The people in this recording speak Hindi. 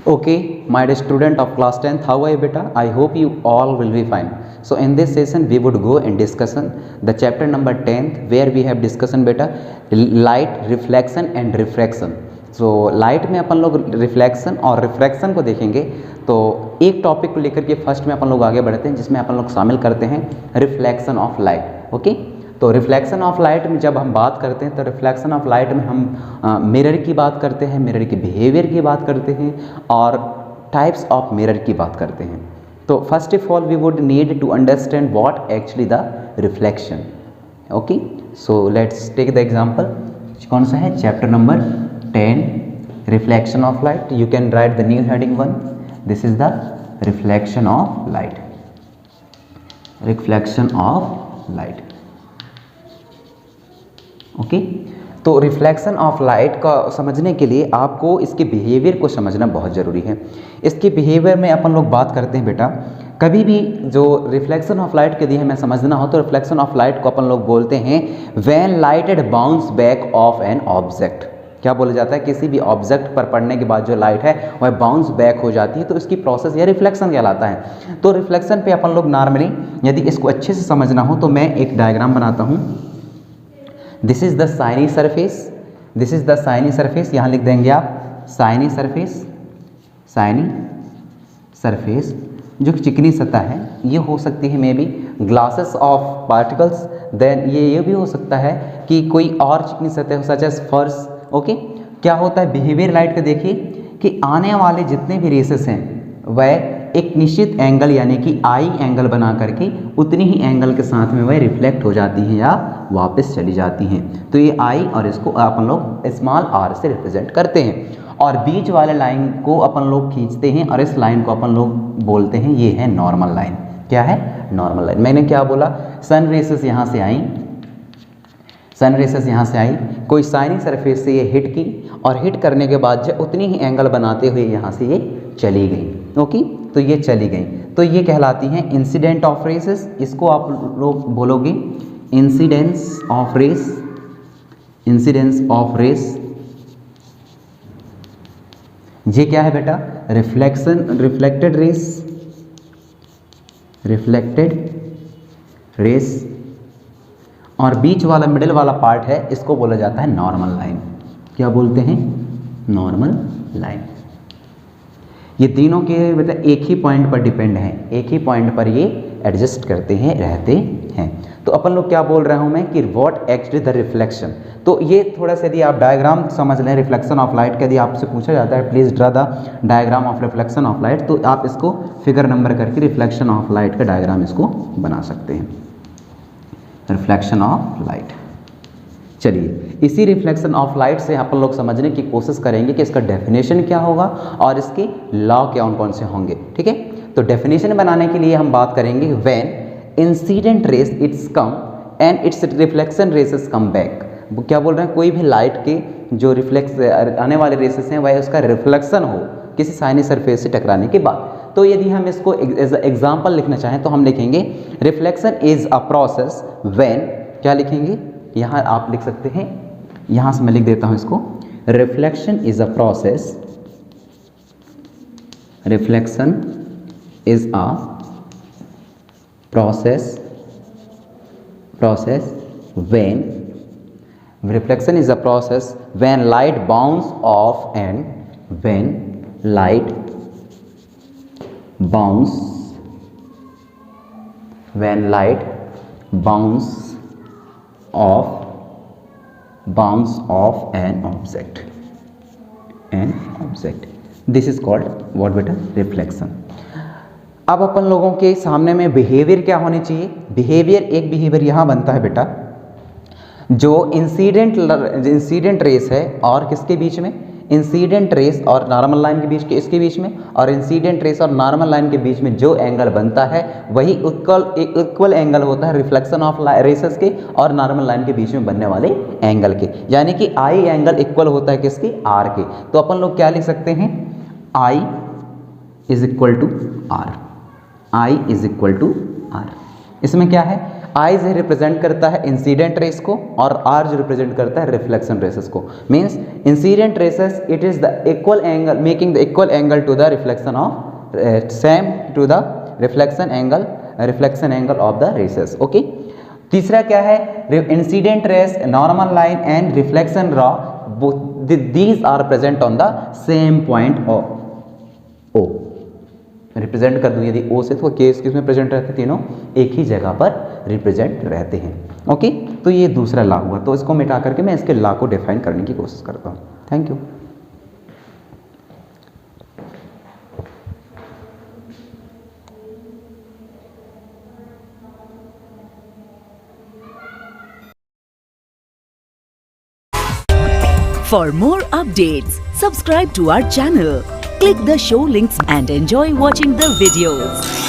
Okay, my dear student of class 10th, how are you beta? I hope you all will be fine. So in this session we would go and discussion the chapter number 10th where we have discussion beta light reflection and refraction. So light में अपन लोग रिफ्लेक्शन और रिफ्रैक्शन को देखेंगे। तो एक टॉपिक को लेकर के फर्स्ट में अपन लोग आगे बढ़ते हैं जिसमें अपन लोग शामिल करते हैं रिफ्लेक्शन ऑफ लाइट। ओके, तो रिफ्लेक्शन ऑफ लाइट में जब हम बात करते हैं तो रिफ्लेक्शन ऑफ लाइट में हम मिरर की बात करते हैं, मिरर की बिहेवियर की बात करते हैं और टाइप्स ऑफ मिरर की बात करते हैं। तो first of all we would need to understand what actually the reflection. Okay, so let's take the example. कौन सा है? Chapter number 10 reflection of light. You can write the new heading 1। This is the reflection of light. Reflection of light. Okay, तो रिफ्लेक्शन ऑफ लाइट का समझने के लिए आपको इसके बिहेवियर को समझना बहुत ज़रूरी है। इसके बिहेवियर में अपन लोग बात करते हैं बेटा, कभी भी जो रिफ्लेक्शन ऑफ लाइट के लिए हमें समझना हो तो रिफ्लेक्शन ऑफ लाइट को अपन लोग बोलते हैं when lighted bounce back of an object. क्या बोला जाता है? किसी भी ऑब्जेक्ट पर पड़ने के बाद जो लाइट है वह बाउंस बैक हो जाती है, तो इसकी प्रोसेस या रिफ्लेक्शन कहलाता है। तो रिफ्लेक्शन पे अपन लोग नॉर्मली यदि इसको अच्छे से समझना हो तो मैं एक डायग्राम बनाता हूँ। This is the shiny surface, this is the shiny surface. यहाँ लिख देंगे आप शाइनी सरफेस। शाइनी सरफेस जो चिकनी सतह है, ये हो सकती है maybe glasses of particles. Then ये भी हो सकता है कि कोई और चिकनी सतह हो सच एज फर्श। ओके, क्या होता है बिहेवियर लाइट का? देखिए कि आने वाले जितने भी रेसेस हैं वह एक निश्चित एंगल यानी कि आई एंगल बना करके उतनी ही एंगल के साथ में वह रिफ्लेक्ट हो जाती हैं या वापस चली जाती हैं। तो ये आई और इसको अपन लोग स्मॉल आर से रिप्रेजेंट करते हैं और बीच वाले लाइन को अपन लोग खींचते हैं और इस लाइन को अपन लोग बोलते हैं ये है नॉर्मल लाइन। क्या है? Normal line. मैंने क्या बोला? सन रेसेस यहाँ से आई, सन रेसेस यहाँ से आई, कोई शाइनी सरफेस से ये हिट की और हिट करने के बाद जब उतनी ही एंगल बनाते हुए यहाँ से ये चली गई। ओके, तो ये चली गई, तो ये कहलाती हैं इंसिडेंट ऑफ रेसेस। इसको आप लोग बोलोगे incidence of rays, incidence of rays. ये क्या है बेटा? Reflection, reflected rays, reflected rays. और बीच वाला मिडिल वाला पार्ट है इसको बोला जाता है नॉर्मल लाइन। क्या बोलते हैं? Normal line. ये तीनों के मतलब एक ही पॉइंट पर डिपेंड है, एक ही पॉइंट पर ये एडजस्ट करते हैं, रहते हैं। तो अपन लोग क्या बोल रहा हूँ मैं कि व्हाट एक्चुअली द रिफ्लेक्शन। तो ये थोड़ा सा यदि आप डायग्राम समझ लें रिफ्लेक्शन ऑफ लाइट का, यदि आपसे पूछा जाता है please draw the diagram of reflection of light, तो आप इसको फिगर नंबर करके रिफ्लेक्शन ऑफ लाइट का डायग्राम इसको बना सकते हैं। Reflection of light. चलिए, इसी रिफ्लेक्शन ऑफ लाइट से अपन लोग समझने की कोशिश करेंगे कि इसका डेफिनेशन क्या होगा और इसके लॉ कौन कौन से होंगे। ठीक है, तो डेफिनेशन बनाने के लिए हम बात करेंगे when incident rays it's come and it's reflection rays come back. क्या बोल रहे हैं? कोई भी लाइट के जो रिफ्लेक्स आने वाले रेसेस हैं वह उसका रिफ्लेक्शन हो किसी शाइनी सरफेस से टकराने के बाद। तो यदि हम इसको एग्जाम्पल लिखना चाहें तो हम लिखेंगे reflection is a process when, क्या लिखेंगे? यहाँ आप लिख सकते हैं, यहाँ से मैं लिख देता हूँ इसको, reflection is a process, reflection is a process, process when, reflection is a process when light bounce off and when light bounce, when light bounce off an object, this is called what बेटा? रिफ्लेक्शन। अब अपन लोगों के सामने में बिहेवियर क्या होनी चाहिए? बिहेवियर, एक बिहेवियर यहाँ बनता है बेटा जो इंसिडेंट रेस है और किसके बीच में? इंसिडेंट रेस और नॉर्मल लाइन के बीच के, इसके बीच में, और इंसिडेंट रेस और नॉर्मल लाइन के बीच में जो एंगल बनता है वही इक्वल एंगल होता है रिफ्लेक्शन ऑफ रेसेस के और नॉर्मल लाइन के बीच में बनने वाले एंगल के, यानी कि आई एंगल इक्वल होता है किसके? आर के। तो अपन लोग क्या लिख सकते हैं? I is equal to R, I is equal to R. इसमें क्या है? आई जो रिप्रेजेंट करता है इंसिडेंट रेस को और आर जो रिप्रेजेंट करता है रिफ्लेक्शन रेसेस को। Means incident rays it is the equal angle making the equal angle to the reflection of same to the reflection angle of the rays. Okay, तीसरा क्या है, incident rays, normal line and reflection ray these are present on the same point of O. Represent कर दूं यदि ओ से, तो केस किस में प्रेजेंट रहते हैं, तीनों एक ही जगह पर रिप्रेजेंट रहते हैं। ओके, तो ये दूसरा लॉ हुआ। तो इसको मिटा करके मैं इसके लॉ को डिफाइन करने की कोशिश करता हूँ। Thank you. For more updates, subscribe to our channel, click the show links and enjoy watching the videos.